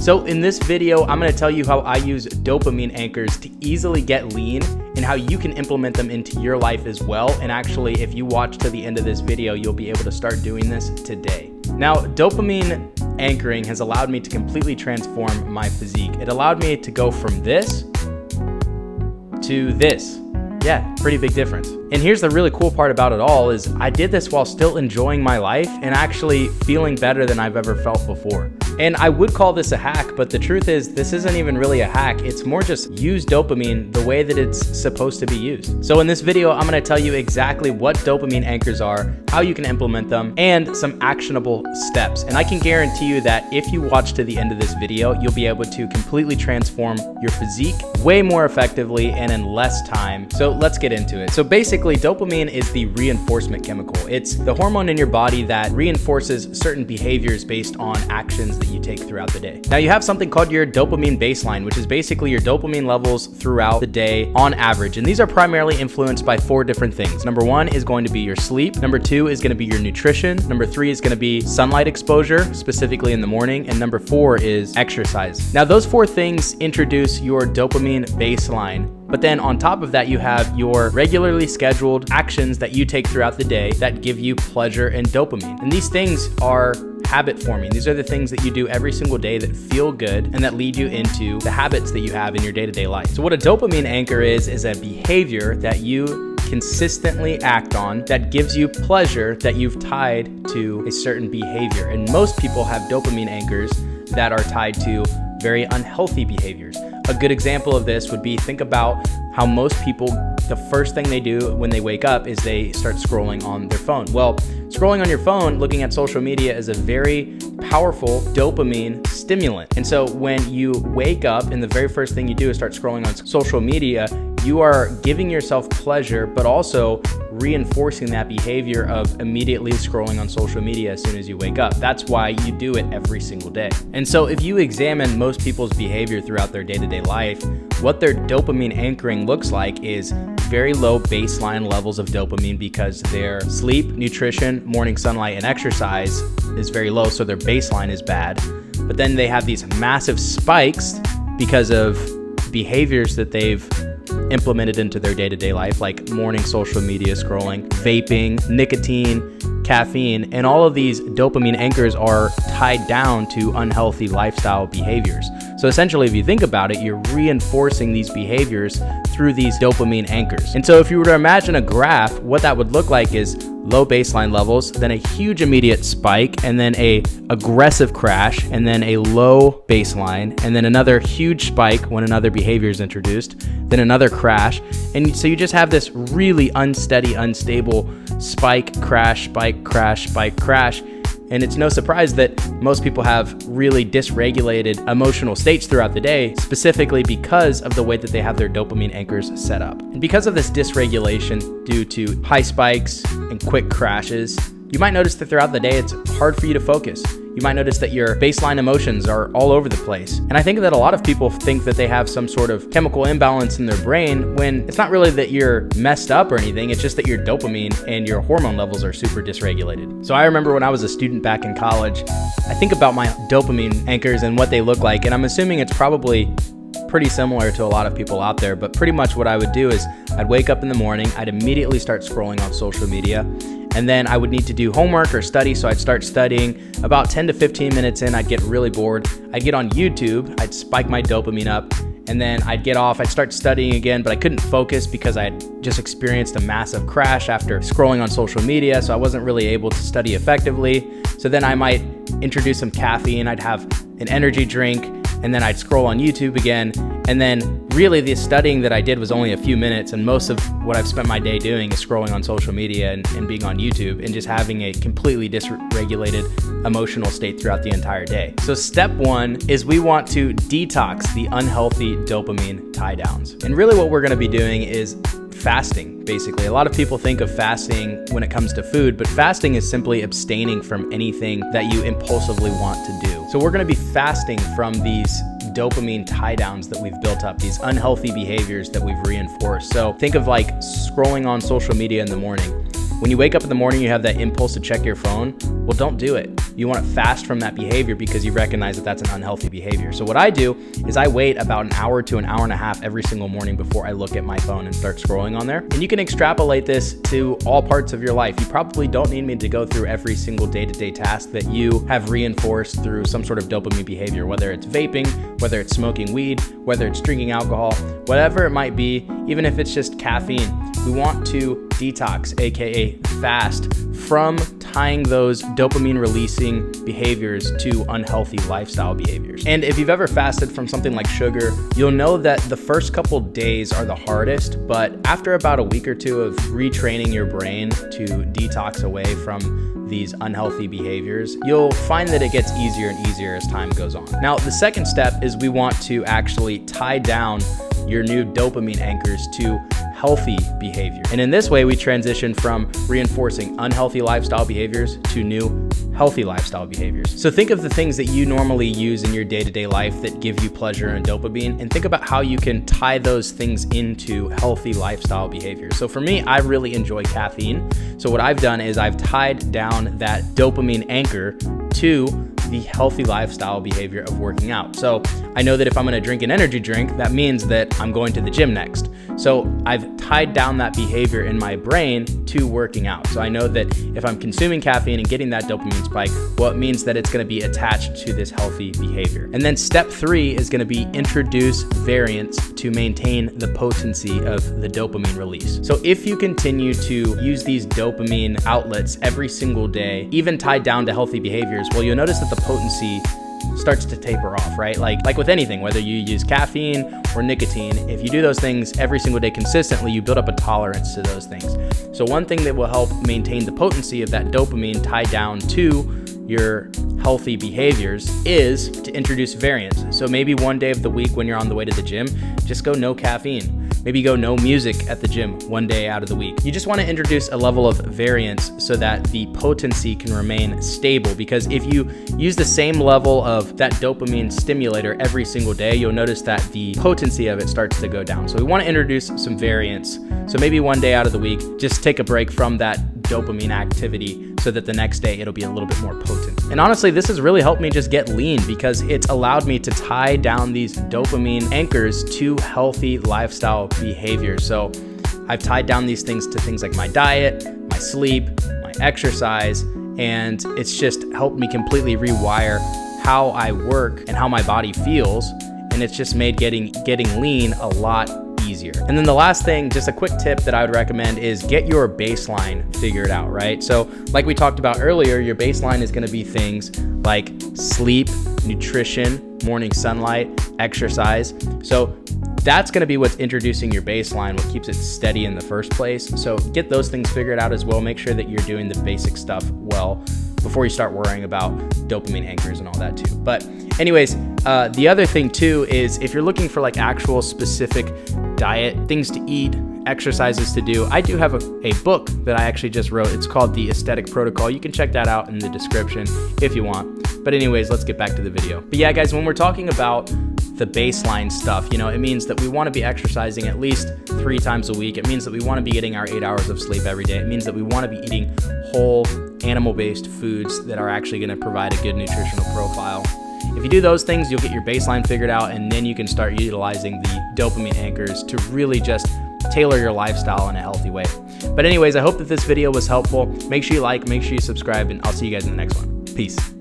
So in this video, I'm gonna tell you how I use dopamine anchors to easily get lean and how you can implement them into your life as well. And actually, if you watch to the end of this video, you'll be able to start doing this today. Now, dopamine anchoring has allowed me to completely transform my physique. It allowed me to go from this to this. Yeah, pretty big difference. And here's the really cool part about it all is I did this while still enjoying my life and actually feeling better than I've ever felt before. And I would call this a hack, but the truth is this isn't even really a hack. It's more just use dopamine the way that it's supposed to be used. So in this video, I'm gonna tell you exactly what dopamine anchors are, how you can implement them, and some actionable steps. And I can guarantee you that if you watch to the end of this video, you'll be able to completely transform your physique way more effectively and in less time. So let's get into it. So basically, dopamine is the reinforcement chemical. It's the hormone in your body that reinforces certain behaviors based on actions that you take throughout the day. Now you have something called your dopamine baseline, which is basically your dopamine levels throughout the day on average. And these are primarily influenced by 4 different things. Number 1 is going to be your sleep. Number 2 is going to be your nutrition. Number 3 is going to be sunlight exposure, specifically in the morning. And number 4 is exercise. Now those 4 things introduce your dopamine baseline. But then on top of that, you have your regularly scheduled actions that you take throughout the day that give you pleasure and dopamine. And these things are habit forming. These are the things that you do every single day that feel good and that lead you into the habits that you have in your day-to-day life. So what a dopamine anchor is a behavior that you consistently act on that gives you pleasure that you've tied to a certain behavior. And most people have dopamine anchors that are tied to very unhealthy behaviors. A good example of this would be, think about how most people, the first thing they do when they wake up is they start scrolling on their phone. Well, scrolling on your phone, looking at social media is a very powerful dopamine stimulant. And so when you wake up and the very first thing you do is start scrolling on social media, you are giving yourself pleasure, but also reinforcing that behavior of immediately scrolling on social media as soon as you wake up. That's why you do it every single day. And so if you examine most people's behavior throughout their day-to-day life, what their dopamine anchoring looks like is very low baseline levels of dopamine because their sleep, nutrition, morning sunlight, and exercise is very low, so their baseline is bad. But then they have these massive spikes because of behaviors that they've implemented into their day-to-day life, like morning social media scrolling, vaping, nicotine, caffeine, and all of these dopamine anchors are tied down to unhealthy lifestyle behaviors. So essentially, if you think about it, you're reinforcing these behaviors through these dopamine anchors. And so if you were to imagine a graph, what that would look like is low baseline levels, then a huge immediate spike, and then a aggressive crash, and then a low baseline, and then another huge spike when another behavior is introduced, then another crash. And so you just have this really unsteady, unstable spike, crash, spike, crash, spike, crash. And it's no surprise that most people have really dysregulated emotional states throughout the day, specifically because of the way that they have their dopamine anchors set up. And because of this dysregulation due to high spikes and quick crashes, you might notice that throughout the day, it's hard for you to focus. You might notice that your baseline emotions are all over the place. And I think that a lot of people think that they have some sort of chemical imbalance in their brain when it's not really that you're messed up or anything. It's just that your dopamine and your hormone levels are super dysregulated. So I remember when I was a student back in college, I think about my dopamine anchors and what they look like. And I'm assuming it's probably pretty similar to a lot of people out there, but pretty much what I would do is I'd wake up in the morning, I'd immediately start scrolling on social media, and then I would need to do homework or study, so I'd start studying. About 10 to 15 minutes in, I'd get really bored. I'd get on YouTube, I'd spike my dopamine up, and then I'd get off, I'd start studying again, but I couldn't focus because I had just experienced a massive crash after scrolling on social media, so I wasn't really able to study effectively. So then I might introduce some caffeine, I'd have an energy drink, and then I'd scroll on YouTube again. And then really the studying that I did was only a few minutes, and most of what I've spent my day doing is scrolling on social media and being on YouTube and just having a completely dysregulated emotional state throughout the entire day. So step 1 is we want to detox the unhealthy dopamine tie downs. And really what we're gonna be doing is fasting, basically. A lot of people think of fasting when it comes to food, but fasting is simply abstaining from anything that you impulsively want to do. So we're gonna be fasting from these dopamine tie downs that we've built up, these unhealthy behaviors that we've reinforced. So think of like scrolling on social media in the morning. When you wake up in the morning, you have that impulse to check your phone. Well, don't do it. You want to fast from that behavior because you recognize that that's an unhealthy behavior. So what I do is I wait about an hour to an hour and a half every single morning before I look at my phone and start scrolling on there. And you can extrapolate this to all parts of your life. You probably don't need me to go through every single day-to-day task that you have reinforced through some sort of dopamine behavior, whether it's vaping, whether it's smoking weed, whether it's drinking alcohol, whatever it might be, even if it's just caffeine. We want to detox, aka fast, from tying those dopamine releasing behaviors to unhealthy lifestyle behaviors. And if you've ever fasted from something like sugar, you'll know that the first couple days are the hardest, but after about a week or two of retraining your brain to detox away from these unhealthy behaviors, you'll find that it gets easier and easier as time goes on. Now, the second step is we want to actually tie down your new dopamine anchors to healthy behavior. And in this way, we transition from reinforcing unhealthy lifestyle behaviors to new healthy lifestyle behaviors. So think of the things that you normally use in your day-to-day life that give you pleasure and dopamine, and think about how you can tie those things into healthy lifestyle behaviors. So for me, I really enjoy caffeine. So what I've done is I've tied down that dopamine anchor to the healthy lifestyle behavior of working out. So I know that if I'm gonna drink an energy drink, that means that I'm going to the gym next. So I've tied down that behavior in my brain to working out. So I know that if I'm consuming caffeine and getting that dopamine spike, well, it means that it's gonna be attached to this healthy behavior. And then step 3 is gonna be introduce variance to maintain the potency of the dopamine release. So if you continue to use these dopamine outlets every single day, even tied down to healthy behaviors, well, you'll notice that the potency starts to taper off, right? Like with anything, whether you use caffeine or nicotine, if you do those things every single day consistently, you build up a tolerance to those things. So one thing that will help maintain the potency of that dopamine tied down to your healthy behaviors is to introduce variance. So maybe one day of the week when you're on the way to the gym, just go no caffeine. Maybe go no music at the gym one day out of the week. You just want to introduce a level of variance so that the potency can remain stable, because if you use the same level of that dopamine stimulator every single day, you'll notice that the potency of it starts to go down. So we want to introduce some variance. So maybe one day out of the week, just take a break from that dopamine activity so that the next day it'll be a little bit more potent. And honestly, this has really helped me just get lean because it's allowed me to tie down these dopamine anchors to healthy lifestyle behaviors. So I've tied down these things to things like my diet, my sleep, my exercise, and it's just helped me completely rewire how I work and how my body feels. And it's just made getting lean a lot easier. And then the last thing, just a quick tip that I would recommend, is get your baseline figured out, right? So like we talked about earlier, your baseline is gonna be things like sleep, nutrition, morning sunlight, exercise. So that's gonna be what's introducing your baseline, what keeps it steady in the first place. So get those things figured out as well. Make sure that you're doing the basic stuff well before you start worrying about dopamine anchors and all that too. But anyways, the other thing too is if you're looking for like actual specific diet, things to eat, exercises to do, I do have a book that I actually just wrote. It's called The Aesthetic Protocol. You can check that out in the description if you want. But anyways, let's get back to the video. But yeah, guys, when we're talking about the baseline stuff, you know, it means that we want to be exercising at least 3 times a week. It means that we want to be getting our 8 hours of sleep every day. It means that we want to be eating whole animal-based foods that are actually going to provide a good nutritional profile. If you do those things, you'll get your baseline figured out, and then you can start utilizing the dopamine anchors to really just tailor your lifestyle in a healthy way. But anyways, I hope that this video was helpful. Make sure you like, make sure you subscribe, and I'll see you guys in the next one. Peace.